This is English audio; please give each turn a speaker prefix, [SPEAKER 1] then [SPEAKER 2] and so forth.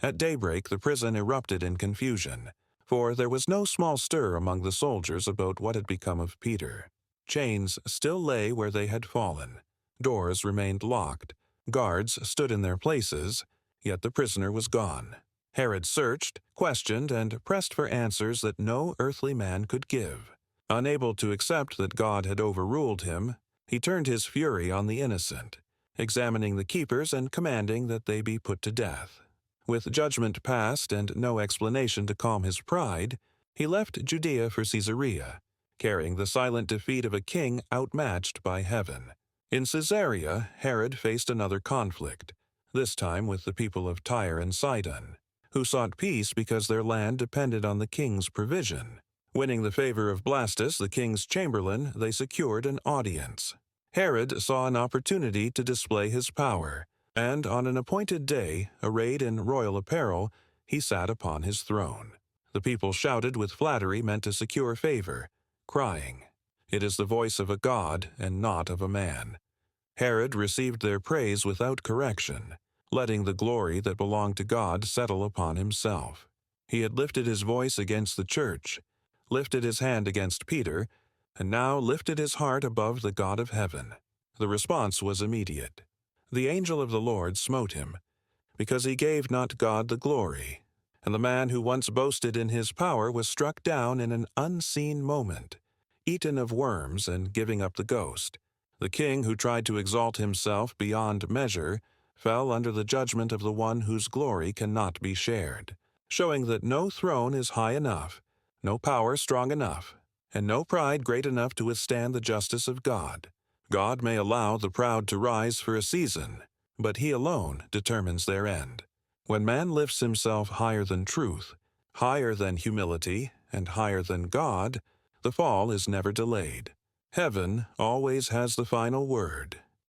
[SPEAKER 1] At daybreak the prison erupted in confusion, for there was no small stir among the soldiers about what had become of Peter. Chains still lay where they had fallen. Doors remained locked. Guards stood in their places, yet the prisoner was gone. Herod searched, questioned, and pressed for answers that no earthly man could give. Unable to accept that God had overruled him, he turned his fury on the innocent, examining the keepers and commanding that they be put to death. With judgment passed and no explanation to calm his pride, he left Judea for Caesarea, carrying the silent defeat of a king outmatched by heaven. In Caesarea, Herod faced another conflict, this time with the people of Tyre and Sidon, who sought peace because their land depended on the king's provision. Winning the favor of Blastus, the king's chamberlain, they secured an audience. Herod saw an opportunity to display his power, and on an appointed day, arrayed in royal apparel, he sat upon his throne. The people shouted with flattery meant to secure favor, crying, "It is the voice of a god and not of a man." Herod received their praise without correction, letting the glory that belonged to God settle upon himself. He had lifted his voice against the church, lifted his hand against Peter, and now lifted his heart above the God of heaven. The response was immediate. The angel of the Lord smote him, because he gave not God the glory, and the man who once boasted in his power was struck down in an unseen moment, eaten of worms and giving up the ghost. The king who tried to exalt himself beyond measure fell under the judgment of the one whose glory cannot be shared, showing that no throne is high enough, no power strong enough, and no pride great enough to withstand the justice of God. God may allow the proud to rise for a season, but he alone determines their end. When man lifts himself higher than truth, higher than humility, and higher than God, the fall is never delayed. Heaven always has the final word.